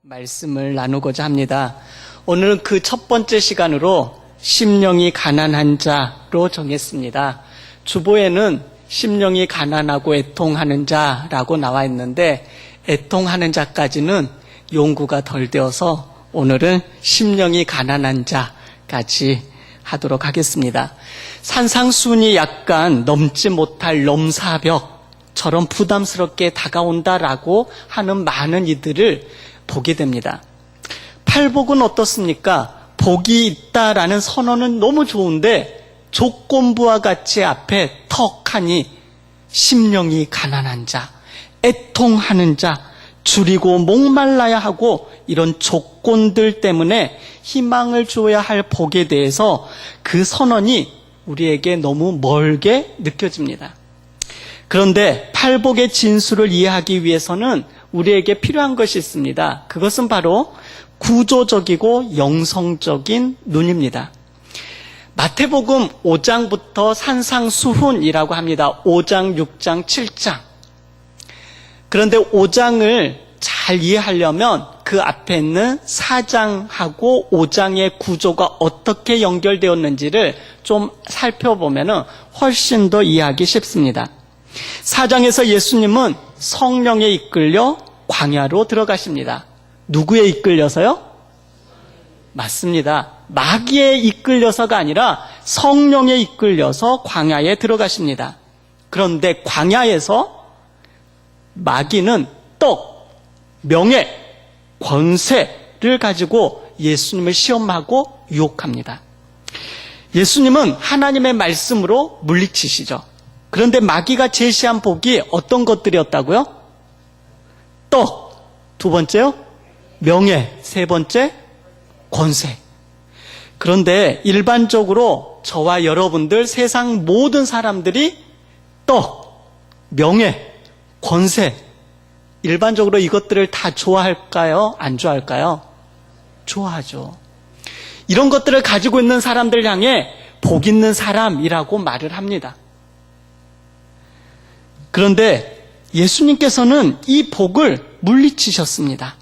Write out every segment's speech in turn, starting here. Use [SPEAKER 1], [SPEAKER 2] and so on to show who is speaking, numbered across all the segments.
[SPEAKER 1] 말씀을 나누고자 합니다. 오늘은 그 첫 번째 시간으로 심령이 가난한 자로 정했습니다. 주보에는 심령이 가난하고 애통하는 자라고 나와 있는데 애통하는 자까지는 연구가 덜 되어서 오늘은 심령이 가난한 자까지 하도록 하겠습니다. 산상수훈이 약간 넘지 못할 넘사벽처럼 부담스럽게 다가온다라고 하는 많은 이들을 보게 됩니다. 팔복은 어떻습니까? 복이 있다라는 선언은 너무 좋은데 조건부와 같이 앞에 턱하니 심령이 가난한 자, 애통하는 자, 줄이고 목말라야 하고 이런 조건들 때문에 희망을 줘야 할 복에 대해서 그 선언이 우리에게 너무 멀게 느껴집니다. 그런데 팔복의 진수를 이해하기 위해서는 우리에게 필요한 것이 있습니다. 그것은 바로 구조적이고 영성적인 눈입니다. 마태복음 5장부터 산상수훈이라고 합니다. 5장, 6장, 7장. 그런데 5장을 잘 이해하려면 그 앞에 있는 4장하고 5장의 구조가 어떻게 연결되었는지를 좀 살펴보면 훨씬 더 이해하기 쉽습니다. 4장에서 예수님은 성령에 이끌려 광야로 들어가십니다. 누구에 이끌려서요? 맞습니다. 마귀에 이끌려서가 아니라 성령에 이끌려서 광야에 들어가십니다. 그런데 광야에서 마귀는 떡, 명예, 권세를 가지고 예수님을 시험하고 유혹합니다. 예수님은 하나님의 말씀으로 물리치시죠. 그런데 마귀가 제시한 복이 어떤 것들이었다고요? 떡, 두 번째요? 명예, 세 번째? 권세. 그런데 일반적으로 저와 여러분들 세상 모든 사람들이 떡, 명예, 권세, 일반적으로 이것들을 다 좋아할까요? 안 좋아할까요? 좋아하죠. 이런 것들을 가지고 있는 사람들 향해 복 있는 사람이라고 말을 합니다. 그런데 예수님께서는 이 복을 물리치셨습니다.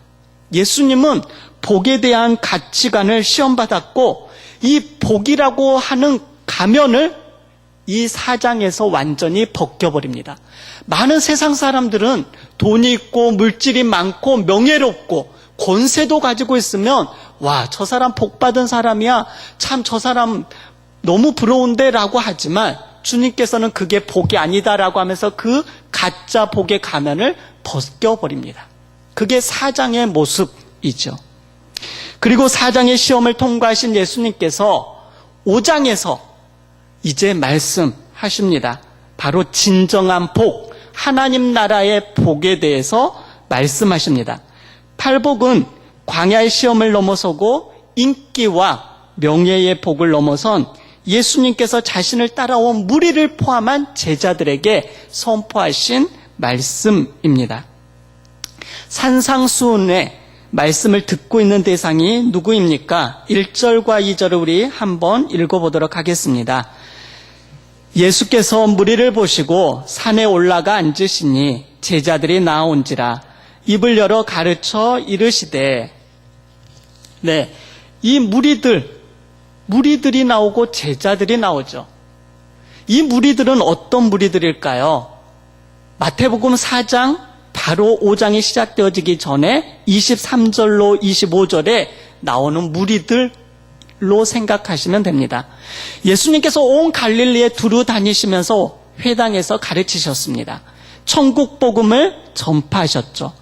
[SPEAKER 1] 예수님은 복에 대한 가치관을 시험받았고 이 복이라고 하는 가면을 이 4장에서 완전히 벗겨버립니다. 많은 세상 사람들은 돈이 있고 물질이 많고 명예롭고 권세도 가지고 있으면 와, 저 사람 복 받은 사람이야. 참 저 사람 너무 부러운데 라고 하지만 주님께서는 그게 복이 아니다라고 하면서 그 가짜 복의 가면을 벗겨버립니다. 그게 4장의 모습이죠. 그리고 4장의 시험을 통과하신 예수님께서 5장에서 이제 말씀하십니다. 바로 진정한 복, 하나님 나라의 복에 대해서 말씀하십니다. 팔복은 광야의 시험을 넘어서고 인기와 명예의 복을 넘어선 예수님께서 자신을 따라온 무리를 포함한 제자들에게 선포하신 말씀입니다. 산상수훈의 말씀을 듣고 있는 대상이 누구입니까? 1절과 2절을 우리 한번 읽어보도록 하겠습니다. 예수께서 무리를 보시고 산에 올라가 앉으시니 제자들이 나온지라 입을 열어 가르쳐 이르시되 이 무리들이 나오고 제자들이 나오죠. 이 무리들은 어떤 무리들일까요? 마태복음 4장 바로 5장이 시작되어지기 전에 23절로 25절에 나오는 무리들로 생각하시면 됩니다. 예수님께서 온 갈릴리에 두루 다니시면서 회당에서 가르치셨습니다. 천국 복음을 전파하셨죠.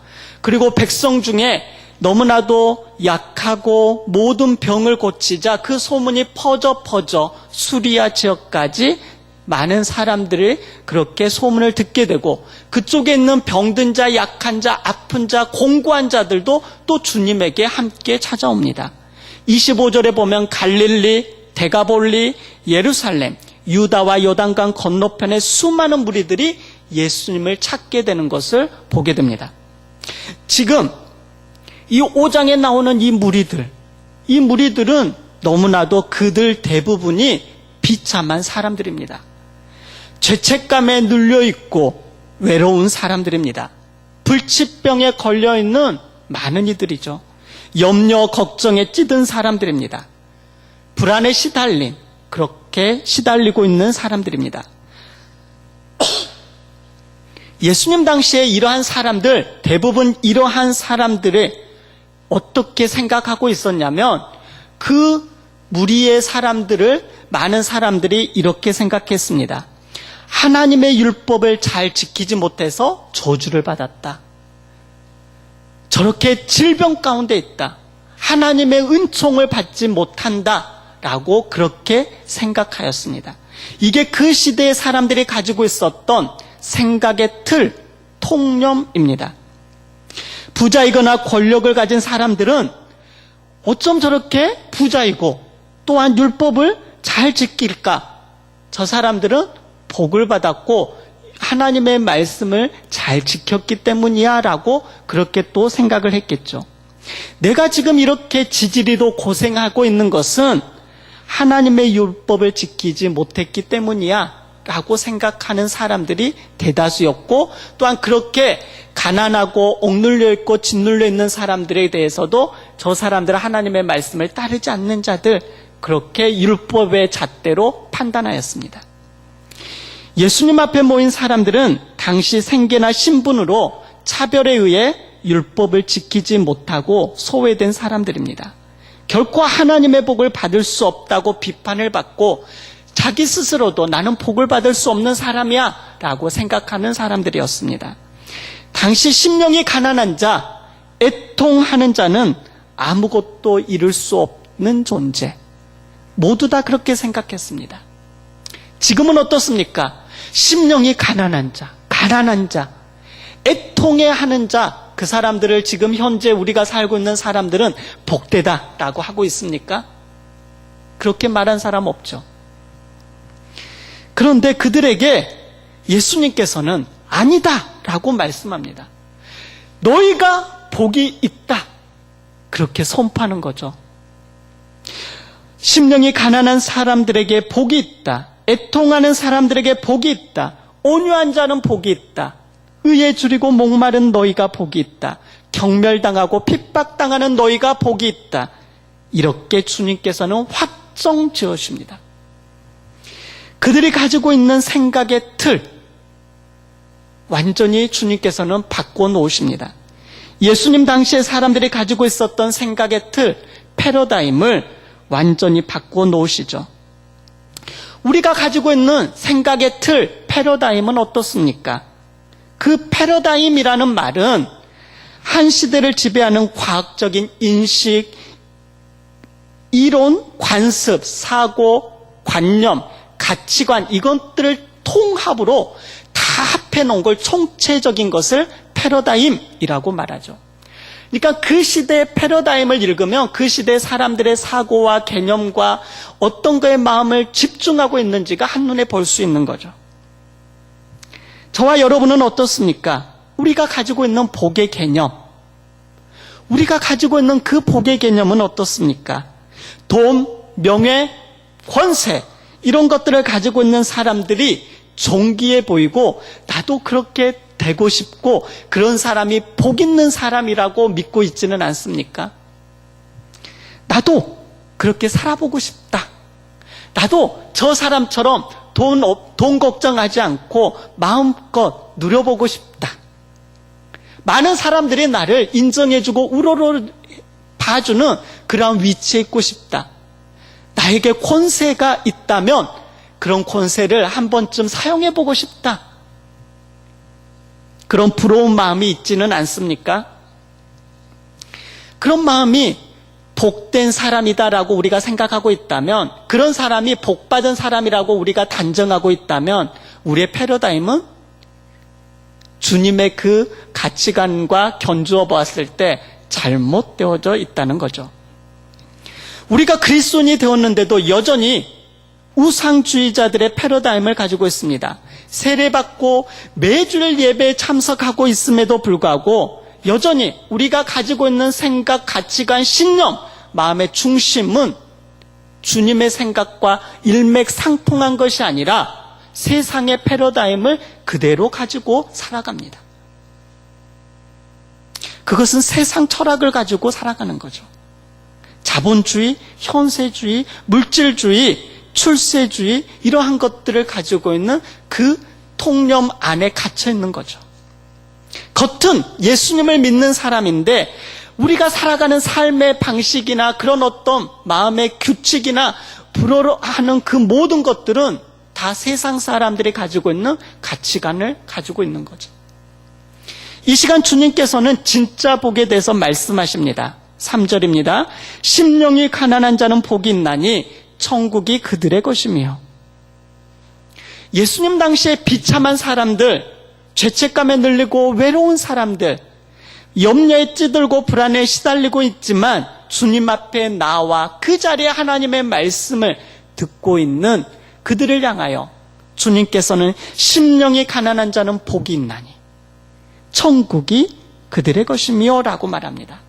[SPEAKER 1] 그리고 백성 중에 너무나도 약하고 모든 병을 고치자 그 소문이 퍼져 수리아 지역까지 많은 사람들이 그렇게 소문을 듣게 되고 그쪽에 있는 병든 자, 약한 자, 아픈 자, 공고한 자들도 또 주님에게 함께 찾아옵니다. 25절에 보면 갈릴리, 데가볼리, 예루살렘, 유다와 요단강 건너편의 수많은 무리들이 예수님을 찾게 되는 것을 보게 됩니다. 지금 이 5장에 나오는 이 무리들은 너무나도 그들 대부분이 비참한 사람들입니다. 죄책감에 눌려있고 외로운 사람들입니다. 불치병에 걸려있는 많은 이들이죠. 염려, 걱정에 찌든 사람들입니다. 불안에 시달린, 그렇게 시달리고 있는 사람들입니다. 예수님 당시에 이러한 사람들, 대부분 이러한 사람들을 어떻게 생각하고 있었냐면 그 무리의 사람들을 많은 사람들이 이렇게 생각했습니다. 하나님의 율법을 잘 지키지 못해서 저주를 받았다. 저렇게 질병 가운데 있다. 하나님의 은총을 받지 못한다. 라고 그렇게 생각하였습니다. 이게 그 시대의 사람들이 가지고 있었던 생각의 틀, 통념입니다. 부자이거나 권력을 가진 사람들은 어쩜 저렇게 부자이고 또한 율법을 잘 지킬까? 저 사람들은 복을 받았고 하나님의 말씀을 잘 지켰기 때문이야 라고 그렇게 또 생각을 했겠죠. 내가 지금 이렇게 지지리로 고생하고 있는 것은 하나님의 율법을 지키지 못했기 때문이야 라고 생각하는 사람들이 대다수였고, 또한 그렇게 가난하고 억눌려 있고 짓눌려 있는 사람들에 대해서도 저 사람들은 하나님의 말씀을 따르지 않는 자들, 그렇게 율법의 잣대로 판단하였습니다. 예수님 앞에 모인 사람들은 당시 생계나 신분으로 차별에 의해 율법을 지키지 못하고 소외된 사람들입니다. 결코 하나님의 복을 받을 수 없다고 비판을 받고 자기 스스로도 나는 복을 받을 수 없는 사람이야 라고 생각하는 사람들이었습니다. 당시 심령이 가난한 자, 애통하는 자는 아무것도 이룰 수 없는 존재, 모두 다 그렇게 생각했습니다. 지금은 어떻습니까? 심령이 가난한 자, 애통해하는 자, 그 사람들을 지금 현재 우리가 살고 있는 사람들은 복되다라고 하고 있습니까? 그렇게 말한 사람 없죠. 그런데 그들에게 예수님께서는 아니다라고 말씀합니다. 너희가 복이 있다, 그렇게 선포하는 거죠. 심령이 가난한 사람들에게 복이 있다, 애통하는 사람들에게 복이 있다, 온유한 자는 복이 있다, 의에 줄이고 목마른 너희가 복이 있다, 경멸당하고 핍박당하는 너희가 복이 있다, 이렇게 주님께서는 확정 지으십니다. 그들이 가지고 있는 생각의 틀, 완전히 주님께서는 바꿔놓으십니다. 예수님 당시에 사람들이 가지고 있었던 생각의 틀, 패러다임을 완전히 바꿔놓으시죠. 우리가 가지고 있는 생각의 틀, 패러다임은 어떻습니까? 그 패러다임이라는 말은 한 시대를 지배하는 과학적인 인식, 이론, 관습, 사고, 관념, 가치관, 이것들을 통합으로 다 합해놓은 걸, 총체적인 것을 패러다임이라고 말하죠. 그러니까 그 시대의 패러다임을 읽으면 그 시대 사람들의 사고와 개념과 어떤 거에 마음을 집중하고 있는지가 한눈에 볼 수 있는 거죠. 저와 여러분은 어떻습니까? 우리가 가지고 있는 복의 개념, 우리가 가지고 있는 그 복의 개념은 어떻습니까? 돈, 명예, 권세, 이런 것들을 가지고 있는 사람들이 존귀해 보이고 나도 그렇게 되고 싶고 그런 사람이 복 있는 사람이라고 믿고 있지는 않습니까? 나도 그렇게 살아보고 싶다. 나도 저 사람처럼 돈 걱정하지 않고 마음껏 누려보고 싶다. 많은 사람들이 나를 인정해주고 우러러 봐주는 그런 위치에 있고 싶다. 나에게 권세가 있다면 그런 권세를 한 번쯤 사용해보고 싶다. 그런 부러운 마음이 있지는 않습니까? 그런 마음이 복된 사람이다라고 우리가 생각하고 있다면, 그런 사람이 복받은 사람이라고 우리가 단정하고 있다면 우리의 패러다임은 주님의 그 가치관과 견주어 보았을 때 잘못되어져 있다는 거죠. 우리가 그리스도인이 되었는데도 여전히 우상주의자들의 패러다임을 가지고 있습니다. 세례받고 매주일 예배에 참석하고 있음에도 불구하고 여전히 우리가 가지고 있는 생각, 가치관, 신념, 마음의 중심은 주님의 생각과 일맥상통한 것이 아니라 세상의 패러다임을 그대로 가지고 살아갑니다. 그것은 세상 철학을 가지고 살아가는 거죠. 자본주의, 현세주의, 물질주의, 출세주의 이러한 것들을 가지고 있는 그 통념 안에 갇혀 있는 거죠. 겉은 예수님을 믿는 사람인데 우리가 살아가는 삶의 방식이나 그런 어떤 마음의 규칙이나 불허하는 그 모든 것들은 다 세상 사람들이 가지고 있는 가치관을 가지고 있는 거죠. 이 시간 주님께서는 진짜 복에 대해서 말씀하십니다. 3절입니다. 심령이 가난한 자는 복이 있나니 천국이 그들의 것이며. 예수님 당시에 비참한 사람들, 죄책감에 눌리고 외로운 사람들, 염려에 찌들고 불안에 시달리고 있지만 주님 앞에 나와 그 자리에 하나님의 말씀을 듣고 있는 그들을 향하여 주님께서는 심령이 가난한 자는 복이 있나니 천국이 그들의 것이며 라고 말합니다.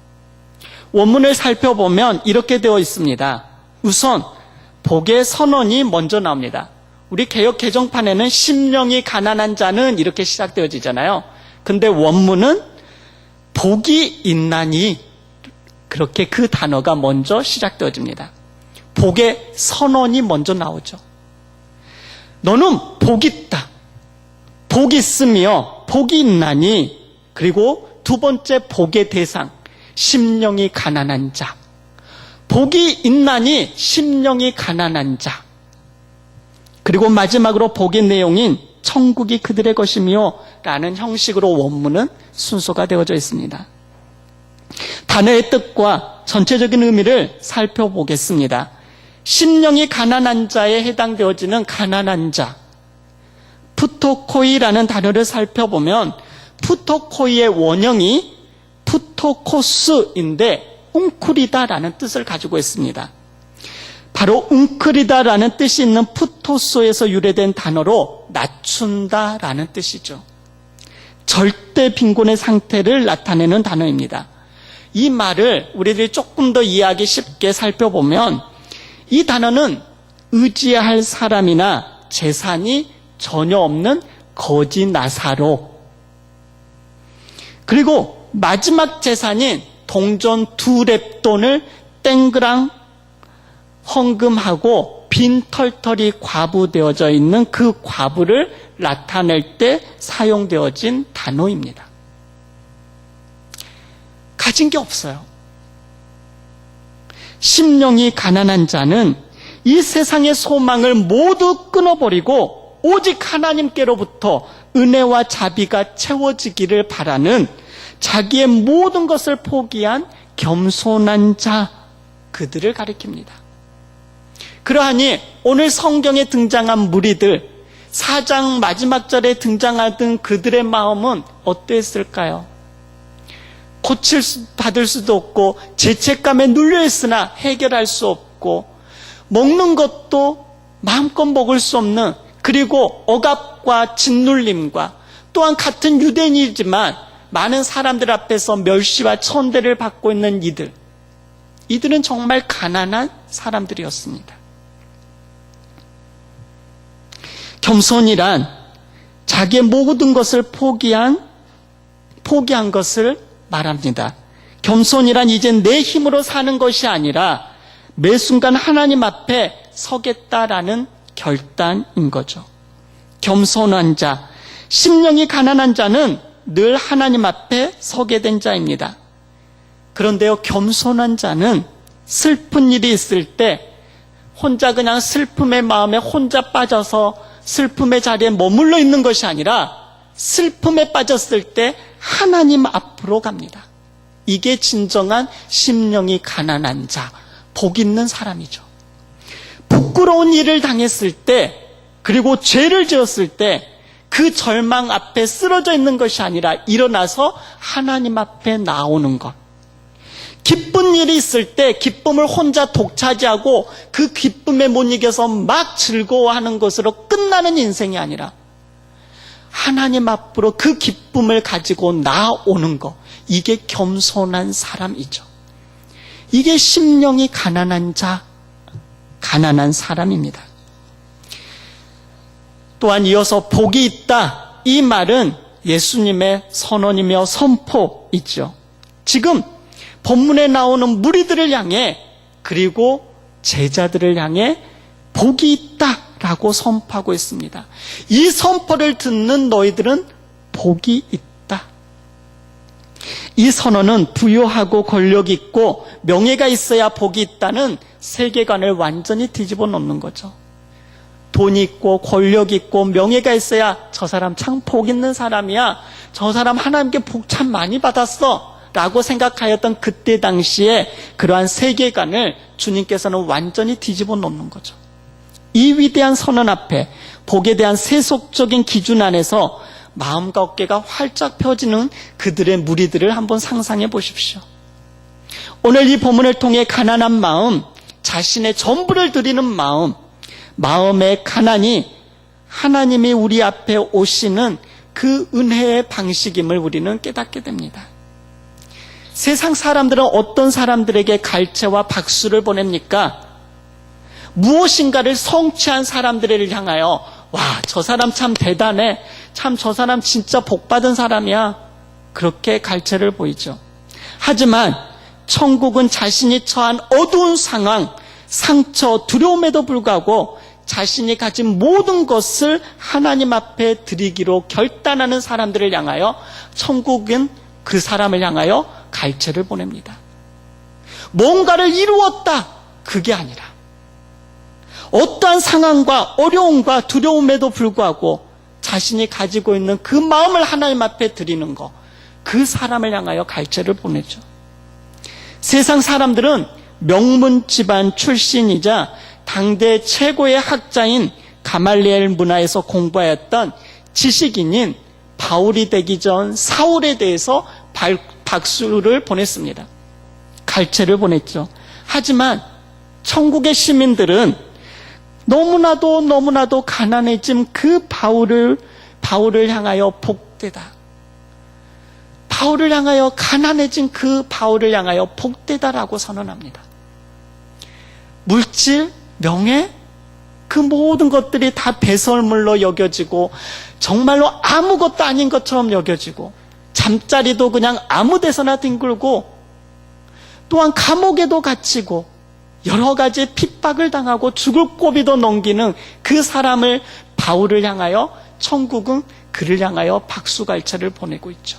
[SPEAKER 1] 원문을 살펴보면 이렇게 되어 있습니다. 우선 복의 선언이 먼저 나옵니다. 우리 개역 개정판에는 심령이 가난한 자는 이렇게 시작되어지잖아요. 근데 원문은 복이 있나니 그렇게 그 단어가 먼저 시작되어집니다. 복의 선언이 먼저 나오죠. 너는 복이 있다. 복이 있으며 복이 있나니 그리고 두 번째 복의 대상 심령이 가난한 자. 복이 있나니 심령이 가난한 자. 그리고 마지막으로 복의 내용인 천국이 그들의 것이며 라는 형식으로 원문은 순서가 되어져 있습니다. 단어의 뜻과 전체적인 의미를 살펴보겠습니다. 심령이 가난한 자에 해당되어지는 가난한 자. 푸토코이라는 단어를 살펴보면 푸토코이의 원형이 푸토코스인데 웅크리다라는 뜻을 가지고 있습니다. 바로 웅크리다라는 뜻이 있는 푸토스에서 유래된 단어로 낮춘다라는 뜻이죠. 절대 빈곤의 상태를 나타내는 단어입니다. 이 말을 우리들이 조금 더 이해하기 쉽게 살펴보면 이 단어는 의지할 사람이나 재산이 전혀 없는 거지 나사로, 그리고 마지막 재산인 동전 2렙돈을 땡그랑 헌금하고 빈 털털이 과부되어져 있는 그 과부를 나타낼 때 사용되어진 단어입니다. 가진 게 없어요. 심령이 가난한 자는 이 세상의 소망을 모두 끊어버리고 오직 하나님께로부터 은혜와 자비가 채워지기를 바라는 자기의 모든 것을 포기한 겸손한 자, 그들을 가리킵니다. 그러하니 오늘 성경에 등장한 무리들, 4장 마지막 절에 등장하던 그들의 마음은 어땠을까요? 받을 수도 없고 죄책감에 눌려있으나 해결할 수 없고 먹는 것도 마음껏 먹을 수 없는, 그리고 억압과 짓눌림과 또한 같은 유대인이지만 많은 사람들 앞에서 멸시와 천대를 받고 있는 이들은 정말 가난한 사람들이었습니다. 겸손이란 자기의 모든 것을 포기한 것을 말합니다. 겸손이란 이제 내 힘으로 사는 것이 아니라 매 순간 하나님 앞에 서겠다라는 결단인 거죠. 겸손한 자, 심령이 가난한 자는 늘 하나님 앞에 서게 된 자입니다. 그런데요, 겸손한 자는 슬픈 일이 있을 때 혼자 그냥 슬픔의 마음에 혼자 빠져서 슬픔의 자리에 머물러 있는 것이 아니라 슬픔에 빠졌을 때 하나님 앞으로 갑니다. 이게 진정한 심령이 가난한 자, 복 있는 사람이죠. 부끄러운 일을 당했을 때, 그리고 죄를 지었을 때 그 절망 앞에 쓰러져 있는 것이 아니라 일어나서 하나님 앞에 나오는 것. 기쁜 일이 있을 때 기쁨을 혼자 독차지하고 그 기쁨에 못 이겨서 막 즐거워하는 것으로 끝나는 인생이 아니라 하나님 앞으로 그 기쁨을 가지고 나오는 것. 이게 겸손한 사람이죠. 이게 심령이 가난한 자, 가난한 사람입니다. 또한 이어서 복이 있다. 이 말은 예수님의 선언이며 선포이죠. 지금 본문에 나오는 무리들을 향해 그리고 제자들을 향해 복이 있다라고 선포하고 있습니다. 이 선포를 듣는 너희들은 복이 있다. 이 선언은 부유하고 권력 있고 명예가 있어야 복이 있다는 세계관을 완전히 뒤집어 놓는 거죠. 돈 있고 권력 있고 명예가 있어야 저 사람 참 복 있는 사람이야. 저 사람 하나님께 복 참 많이 받았어. 라고 생각하였던 그때 당시에 그러한 세계관을 주님께서는 완전히 뒤집어 놓는 거죠. 이 위대한 선언 앞에 복에 대한 세속적인 기준 안에서 마음과 어깨가 활짝 펴지는 그들의 무리들을 한번 상상해 보십시오. 오늘 이 본문을 통해 가난한 마음, 자신의 전부를 드리는 마음, 마음의 가난이 하나님이 우리 앞에 오시는 그 은혜의 방식임을 우리는 깨닫게 됩니다. 세상 사람들은 어떤 사람들에게 갈채와 박수를 보냅니까? 무엇인가를 성취한 사람들을 향하여 와, 저 사람 참 대단해. 참 저 사람 진짜 복받은 사람이야. 그렇게 갈채를 보이죠. 하지만 천국은 자신이 처한 어두운 상황, 상처, 두려움에도 불구하고 자신이 가진 모든 것을 하나님 앞에 드리기로 결단하는 사람들을 향하여 천국은 그 사람을 향하여 갈채를 보냅니다. 뭔가를 이루었다. 그게 아니라 어떠한 상황과 어려움과 두려움에도 불구하고 자신이 가지고 있는 그 마음을 하나님 앞에 드리는 것, 그 사람을 향하여 갈채를 보내죠. 세상 사람들은 명문 집안 출신이자 당대 최고의 학자인 가말리엘 문화에서 공부하였던 지식인인 바울이 되기 전 사울에 대해서 박수를 보냈습니다. 갈채를 보냈죠. 하지만 천국의 시민들은 너무나도 가난해진 그 바울을 향하여 복되다. 바울을 향하여 가난해진 그 바울을 향하여 복되다라고 선언합니다. 물질, 명예, 그 모든 것들이 다 배설물로 여겨지고 정말로 아무것도 아닌 것처럼 여겨지고 잠자리도 그냥 아무 데서나 뒹굴고 또한 감옥에도 갇히고 여러 가지 핍박을 당하고 죽을 고비도 넘기는 그 사람을 바울을 향하여 천국은 그를 향하여 박수갈채를 보내고 있죠.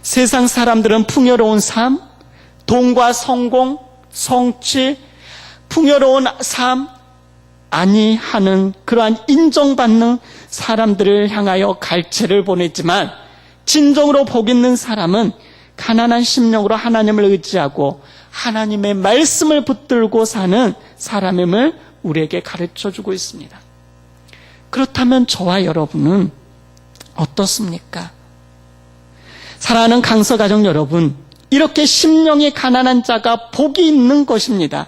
[SPEAKER 1] 세상 사람들은 풍요로운 삶, 돈과 성공, 성취, 풍요로운 삶 아니하는 그러한 인정받는 사람들을 향하여 갈채를 보냈지만 진정으로 복 있는 사람은 가난한 심령으로 하나님을 의지하고 하나님의 말씀을 붙들고 사는 사람임을 우리에게 가르쳐주고 있습니다. 그렇다면 저와 여러분은 어떻습니까? 사랑하는 강서가족 여러분, 이렇게 심령이 가난한 자가 복이 있는 것입니다.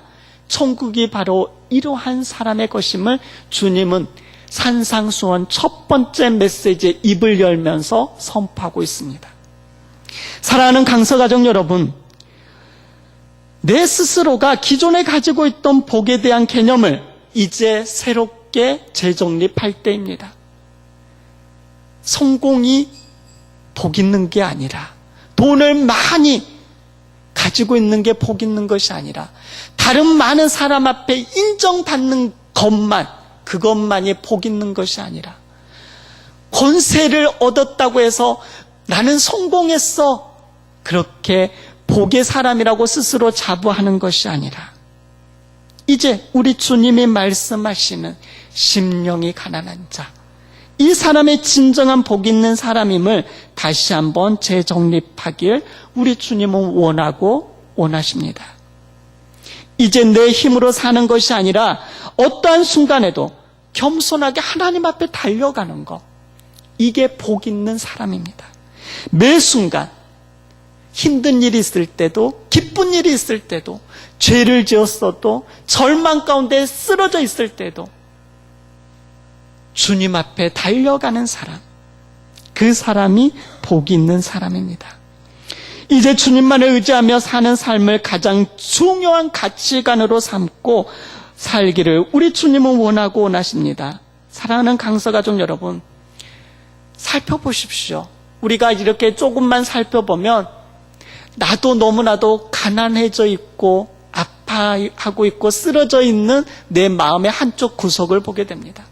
[SPEAKER 1] 천국이 바로 이러한 사람의 것임을 주님은 산상수원 첫 번째 메시지에 입을 열면서 선포하고 있습니다. 사랑하는 강서가족 여러분, 내 스스로가 기존에 가지고 있던 복에 대한 개념을 이제 새롭게 재정립할 때입니다. 성공이 복 있는 게 아니라, 돈을 많이 가지고 있는 게 복 있는 것이 아니라, 다른 많은 사람 앞에 인정받는 것만, 그것만이 복 있는 것이 아니라, 권세를 얻었다고 해서 나는 성공했어, 그렇게 복의 사람이라고 스스로 자부하는 것이 아니라, 이제 우리 주님이 말씀하시는 심령이 가난한 자, 이 사람의 진정한 복 있는 사람임을 다시 한번 재정립하길 우리 주님은 원하십니다. 이제 내 힘으로 사는 것이 아니라 어떠한 순간에도 겸손하게 하나님 앞에 달려가는 것, 이게 복 있는 사람입니다. 매 순간 힘든 일이 있을 때도, 기쁜 일이 있을 때도, 죄를 지었어도, 절망 가운데 쓰러져 있을 때도 주님 앞에 달려가는 사람, 그 사람이 복이 있는 사람입니다. 이제 주님만을 의지하며 사는 삶을 가장 중요한 가치관으로 삼고 살기를 우리 주님은 원하십니다. 사랑하는 강서가족 여러분, 살펴보십시오. 우리가 이렇게 조금만 살펴보면 나도 너무나도 가난해져 있고 아파하고 있고 쓰러져 있는 내 마음의 한쪽 구석을 보게 됩니다.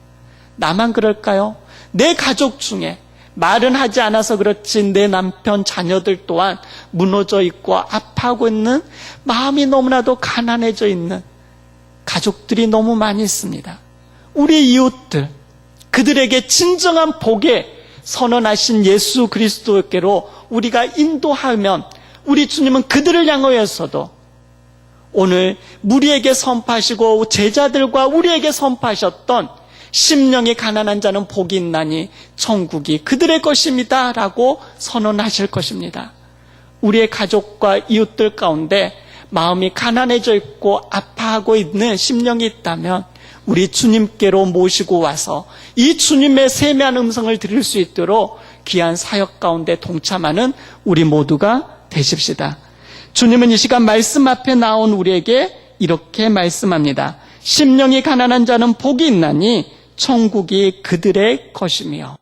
[SPEAKER 1] 나만 그럴까요? 내 가족 중에 말은 하지 않아서 그렇지 내 남편, 자녀들 또한 무너져 있고 아파하고 있는 마음이 너무나도 가난해져 있는 가족들이 너무 많이 있습니다. 우리 이웃들, 그들에게 진정한 복에 선언하신 예수 그리스도께로 우리가 인도하면 우리 주님은 그들을 향하여서도 오늘 우리에게 선포하시고 제자들과 우리에게 선포하셨던 심령이 가난한 자는 복이 있나니 천국이 그들의 것입니다 라고 선언하실 것입니다. 우리의 가족과 이웃들 가운데 마음이 가난해져 있고 아파하고 있는 심령이 있다면 우리 주님께로 모시고 와서 이 주님의 세미한 음성을 들을 수 있도록 귀한 사역 가운데 동참하는 우리 모두가 되십시다. 주님은 이 시간 말씀 앞에 나온 우리에게 이렇게 말씀합니다. 심령이 가난한 자는 복이 있나니 천국이 그들의 것이며